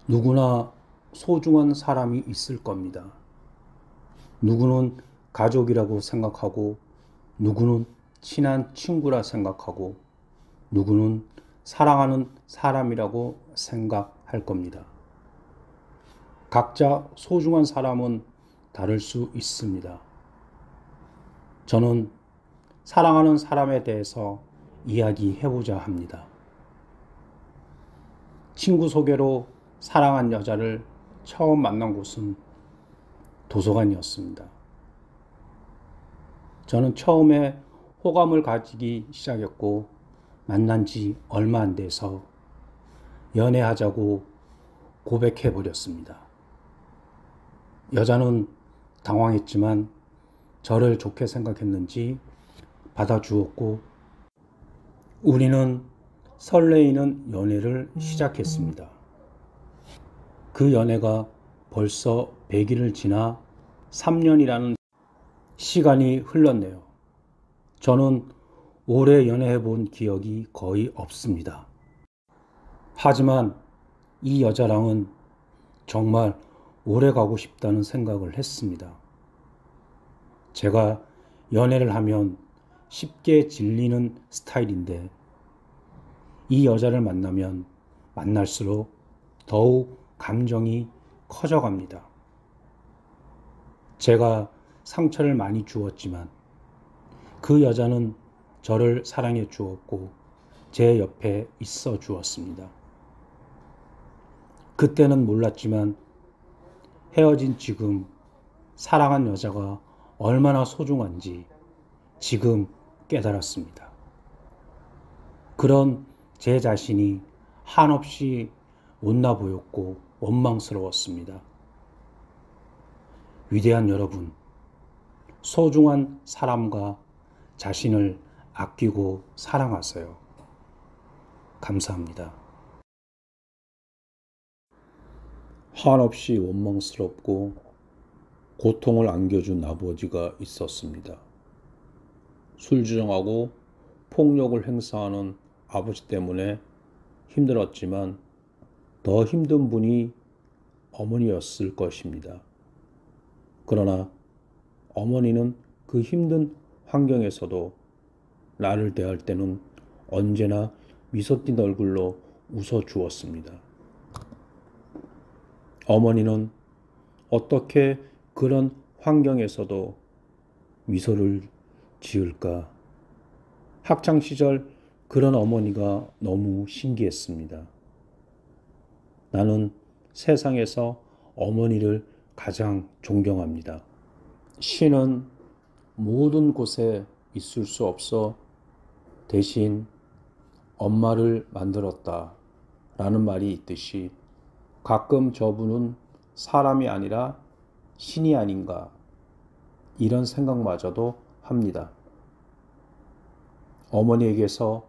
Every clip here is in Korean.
누구나 소중한 사람이 있을 겁니다. 누구는 가족이라고 생각하고, 누구는 친한 친구라 생각하고, 누구는 사랑하는 사람이라고 생각할 겁니다. 각자 소중한 사람은 다를 수 있습니다. 저는 사랑하는 사람에 대해서 이야기해보자 합니다. 친구 소개로 사랑한 여자를 처음 만난 곳은 도서관이었습니다. 저는 처음에 호감을 가지기 시작했고, 만난 지 얼마 안 돼서 연애하자고 고백해버렸습니다. 여자는 당황했지만 저를 좋게 생각했는지 받아주었고, 우리는 설레이는 연애를 시작했습니다. 그 연애가 벌써 100일을 지나 3년이라는 시간이 흘렀네요. 저는 오래 연애해 본 기억이 거의 없습니다. 하지만 이 여자랑은 정말 오래 가고 싶다는 생각을 했습니다. 제가 연애를 하면 쉽게 질리는 스타일인데 이 여자를 만나면 만날수록 더욱 감정이 커져갑니다. 제가 상처를 많이 주었지만 그 여자는 저를 사랑해 주었고 제 옆에 있어 주었습니다. 그때는 몰랐지만 헤어진 지금 사랑한 여자가 얼마나 소중한지 지금 깨달았습니다. 그런 제 자신이 한없이 못나 보였고 원망스러웠습니다. 위대한 여러분, 소중한 사람과 자신을 아끼고 사랑하세요. 감사합니다. 한없이 원망스럽고 고통을 안겨준 아버지가 있었습니다. 술주정하고 폭력을 행사하는 아버지 때문에 힘들었지만 더 힘든 분이 어머니였을 것입니다. 그러나 어머니는 그 힘든 환경에서도 나를 대할 때는 언제나 미소 띈 얼굴로 웃어 주었습니다. 어머니는 어떻게 그런 환경에서도 미소를 지을까? 학창시절 그런 어머니가 너무 신기했습니다. 나는 세상에서 어머니를 가장 존경합니다. 신은 모든 곳에 있을 수 없어 대신 엄마를 만들었다 라는 말이 있듯이 가끔 저분은 사람이 아니라 신이 아닌가 이런 생각마저도 합니다. 어머니에게서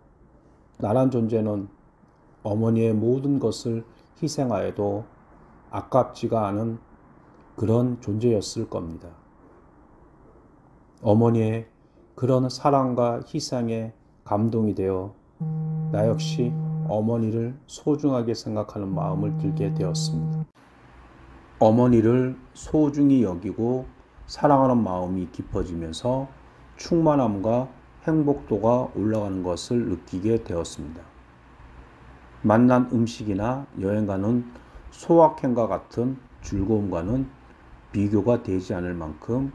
나란 존재는 어머니의 모든 것을 희생하여도 아깝지가 않은 그런 존재였을 겁니다. 어머니의 그런 사랑과 희생에 감동이 되어 나 역시 어머니를 소중하게 생각하는 마음을 들게 되었습니다. 어머니를 소중히 여기고 사랑하는 마음이 깊어지면서 충만함과 행복도가 올라가는 것을 느끼게 되었습니다. 만난 음식이나 여행가는 소확행과 같은 즐거움과는 비교가 되지 않을 만큼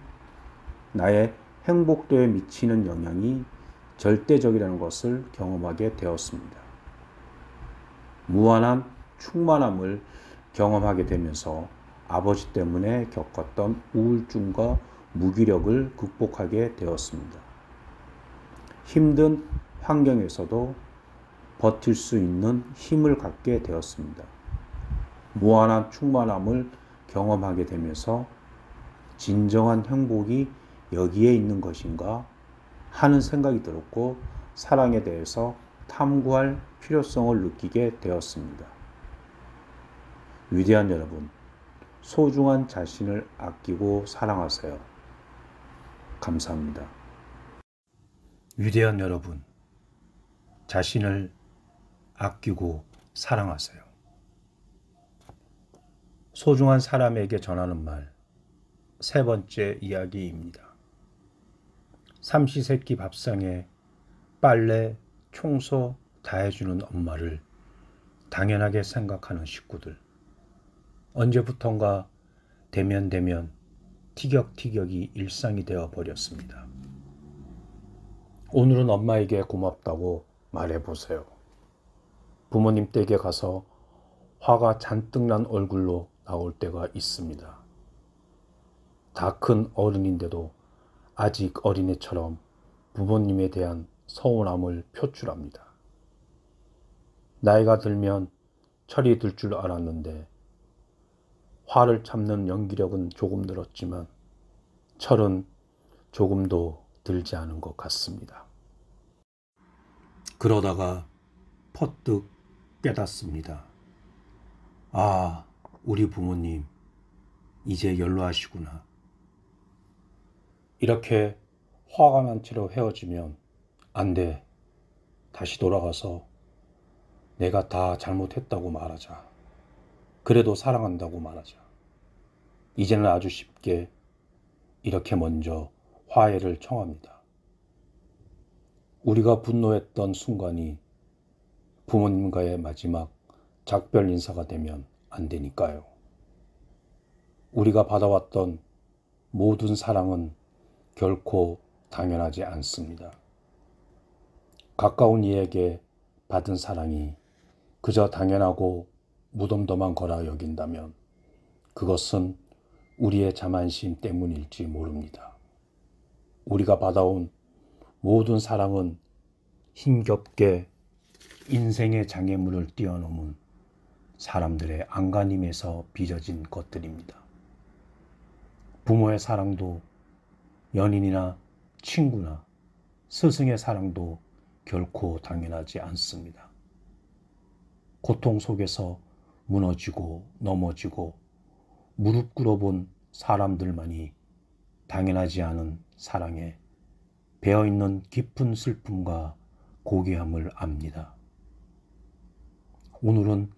나의 행복도에 미치는 영향이 절대적이라는 것을 경험하게 되었습니다. 무한한 충만함을 경험하게 되면서 아버지 때문에 겪었던 우울증과 무기력을 극복하게 되었습니다. 힘든 환경에서도 버틸 수 있는 힘을 갖게 되었습니다. 무한한 충만함을 경험하게 되면서 진정한 행복이 여기에 있는 것인가 하는 생각이 들었고 사랑에 대해서 탐구할 필요성을 느끼게 되었습니다. 위대한 여러분, 소중한 자신을 아끼고 사랑하세요. 감사합니다. 위대한 여러분, 자신을 아끼고 사랑하세요. 소중한 사람에게 전하는 말, 세 번째 이야기입니다. 삼시세끼 밥상에 빨래, 청소 다 해주는 엄마를 당연하게 생각하는 식구들. 언제부턴가 대면 티격태격이 일상이 되어 버렸습니다. 오늘은 엄마에게 고맙다고 말해보세요. 부모님 댁에 가서 화가 잔뜩 난 얼굴로 나올 때가 있습니다. 다 큰 어른인데도 아직 어린애처럼 부모님에 대한 서운함을 표출합니다. 나이가 들면 철이 들 줄 알았는데 화를 참는 연기력은 조금 늘었지만 철은 조금도 들지 않은 것 같습니다. 그러다가 퍼뜩 깨닫습니다. 아, 우리 부모님 이제 연로하시구나. 이렇게 화가 난 채로 헤어지면 안 돼. 다시 돌아가서 내가 다 잘못했다고 말하자. 그래도 사랑한다고 말하자. 이제는 아주 쉽게 이렇게 먼저 화해를 청합니다. 우리가 분노했던 순간이 부모님과의 마지막 작별 인사가 되면 안 되니까요. 우리가 받아왔던 모든 사랑은 결코 당연하지 않습니다. 가까운 이에게 받은 사랑이 그저 당연하고 무덤덤한 거라 여긴다면 그것은 우리의 자만심 때문일지 모릅니다. 우리가 받아온 모든 사랑은 힘겹게 인생의 장애물을 뛰어넘은 사람들의 안간힘에서 빚어진 것들입니다. 부모의 사랑도 연인이나 친구나 스승의 사랑도 결코 당연하지 않습니다. 고통 속에서 무너지고 넘어지고 무릎 꿇어본 사람들만이 당연하지 않은 사랑에 배어있는 깊은 슬픔과 고귀함을 압니다. 오늘은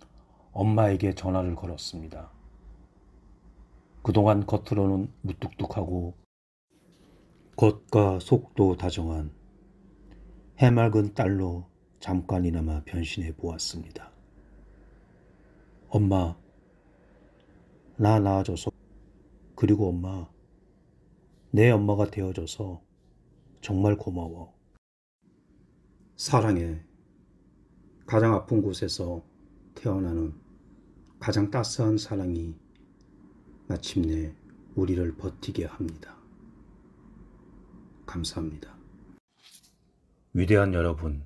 엄마에게 전화를 걸었습니다. 그동안 겉으로는 무뚝뚝하고 겉과 속도 다정한 해맑은 딸로 잠깐이나마 변신해 보았습니다. 엄마, 나 낳아줘서, 그리고 엄마, 내 엄마가 되어줘서 정말 고마워. 사랑해. 가장 아픈 곳에서 태어나는 가장 따스한 사랑이 마침내 우리를 버티게 합니다. 감사합니다. 위대한 여러분,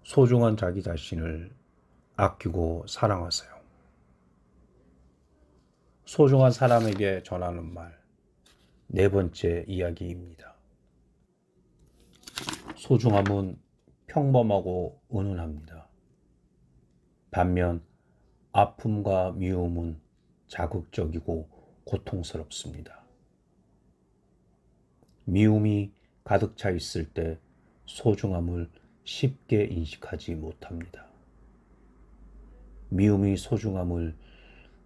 소중한 자기 자신을 아끼고 사랑하세요. 소중한 사람에게 전하는 말, 네 번째 이야기입니다. 소중함은 평범하고 은은합니다. 반면 아픔과 미움은 자극적이고 고통스럽습니다. 미움이 가득 차 있을 때 소중함을 쉽게 인식하지 못합니다. 미움이 소중함을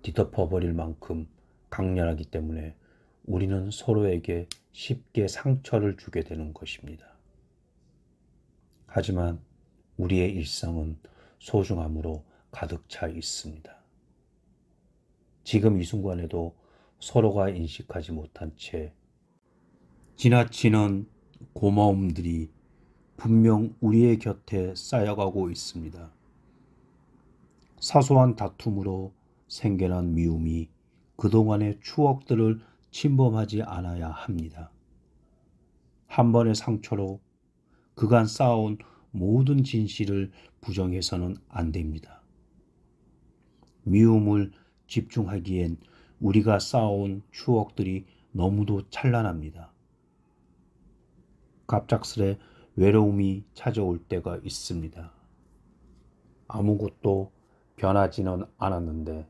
뒤덮어버릴 만큼 강렬하기 때문에 우리는 서로에게 쉽게 상처를 주게 되는 것입니다. 하지만 우리의 일상은 소중함으로 가득 차 있습니다. 지금 이 순간에도 서로가 인식하지 못한 채 지나치는 고마움들이 분명 우리의 곁에 쌓여가고 있습니다. 사소한 다툼으로 생겨난 미움이 그동안의 추억들을 침범하지 않아야 합니다. 한 번의 상처로 그간 쌓아온 모든 진실을 부정해서는 안 됩니다. 미움을 집중하기엔 우리가 쌓아온 추억들이 너무도 찬란합니다. 갑작스레 외로움이 찾아올 때가 있습니다. 아무것도 변하지는 않았는데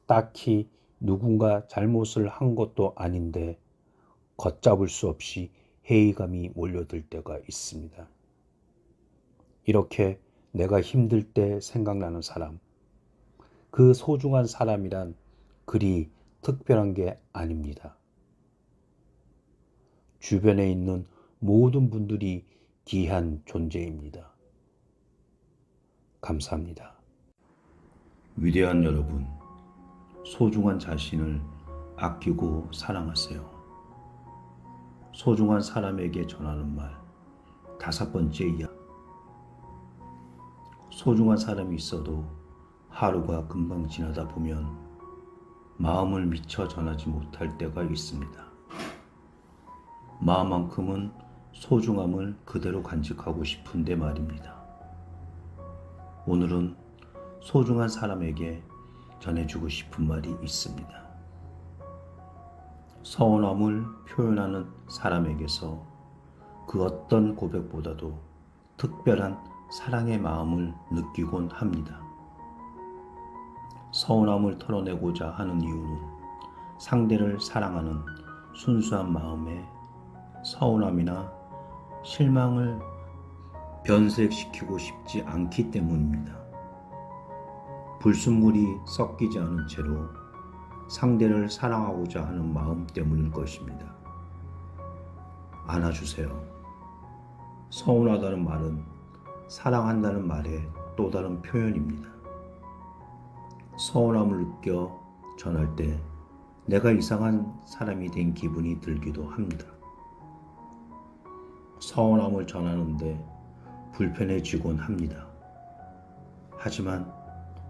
딱히 누군가 잘못을 한 것도 아닌데 걷잡을 수 없이 회의감이 몰려들 때가 있습니다. 이렇게 내가 힘들 때 생각나는 사람, 그 소중한 사람이란 그리 특별한 게 아닙니다. 주변에 있는 모든 분들이 귀한 존재입니다. 감사합니다. 위대한 여러분, 소중한 자신을 아끼고 사랑하세요. 소중한 사람에게 전하는 말, 5번째 이야. 소중한 사람이 있어도 하루가 금방 지나다 보면 마음을 미처 전하지 못할 때가 있습니다. 마음만큼은 소중함을 그대로 간직하고 싶은데 말입니다. 오늘은 소중한 사람에게 전해주고 싶은 말이 있습니다. 서운함을 표현하는 사람에게서 그 어떤 고백보다도 특별한 사랑의 마음을 느끼곤 합니다. 서운함을 털어내고자 하는 이유는 상대를 사랑하는 순수한 마음에 서운함이나 실망을 변색시키고 싶지 않기 때문입니다. 불순물이 섞이지 않은 채로 상대를 사랑하고자 하는 마음 때문일 것입니다. 안아주세요. 서운하다는 말은 사랑한다는 말의 또 다른 표현입니다. 서운함을 느껴 전할 때 내가 이상한 사람이 된 기분이 들기도 합니다. 서운함을 전하는데 불편해지곤 합니다. 하지만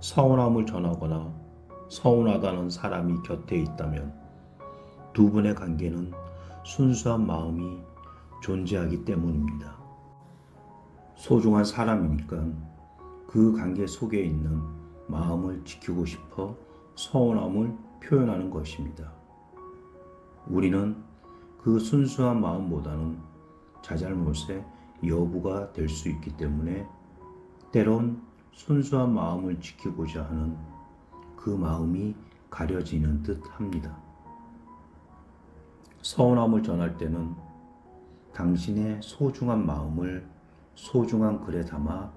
서운함을 전하거나 서운하다는 사람이 곁에 있다면 두 분의 관계는 순수한 마음이 존재하기 때문입니다. 소중한 사람이니까 그 관계 속에 있는 마음을 지키고 싶어 서운함을 표현하는 것입니다. 우리는 그 순수한 마음보다는 자잘못의 여부가 될 수 있기 때문에 때론 순수한 마음을 지키고자 하는 그 마음이 가려지는 듯 합니다. 서운함을 전할 때는 당신의 소중한 마음을 소중한 글에 담아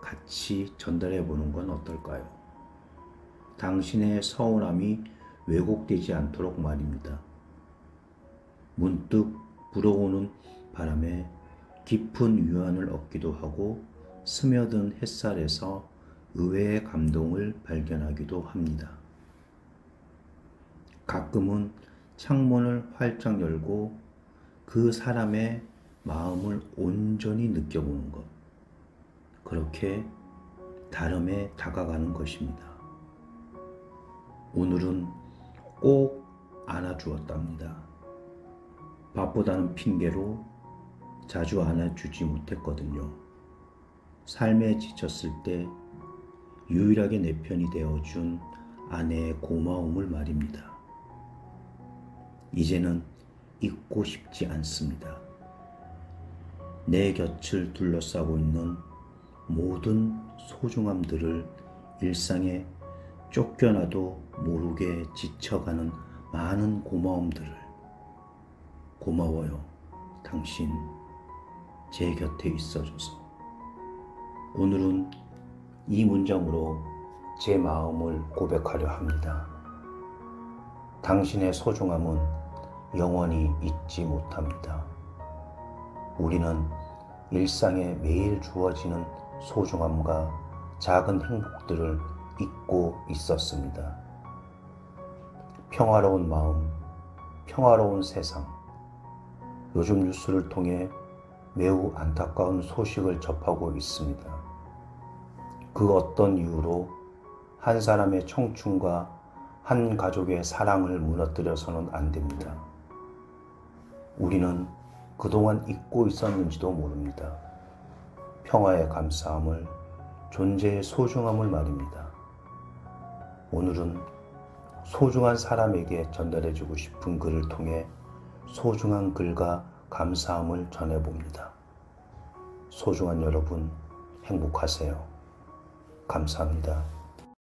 같이 전달해 보는 건 어떨까요? 당신의 서운함이 왜곡되지 않도록 말입니다. 문득 불어오는 바람에 깊은 위안을 얻기도 하고 스며든 햇살에서 의외의 감동을 발견하기도 합니다. 가끔은 창문을 활짝 열고 그 사람의 마음을 온전히 느껴보는 것. 그렇게 다름에 다가가는 것입니다. 오늘은 꼭 안아주었답니다. 바쁘다는 핑계로 자주 안아주지 못했거든요. 삶에 지쳤을 때 유일하게 내 편이 되어준 아내의 고마움을 말입니다. 이제는 잊고 싶지 않습니다. 내 곁을 둘러싸고 있는 모든 소중함들을 일상에 쫓겨나도 모르게 지쳐가는 많은 고마움들을 고마워요. 당신 제 곁에 있어줘서. 오늘은 이 문장으로 제 마음을 고백하려 합니다. 당신의 소중함은 영원히 잊지 못합니다. 우리는 일상에 매일 주어지는 소중함과 작은 행복들을 잊고 있었습니다. 평화로운 마음, 평화로운 세상. 요즘 뉴스를 통해 매우 안타까운 소식을 접하고 있습니다. 그 어떤 이유로 한 사람의 청춘과 한 가족의 사랑을 무너뜨려서는 안 됩니다. 우리는 그동안 잊고 있었는지도 모릅니다. 평화의 감사함을, 존재의 소중함을 말입니다. 오늘은 소중한 사람에게 전달해주고 싶은 글을 통해 소중한 글과 감사함을 전해봅니다. 소중한 여러분, 행복하세요. 감사합니다.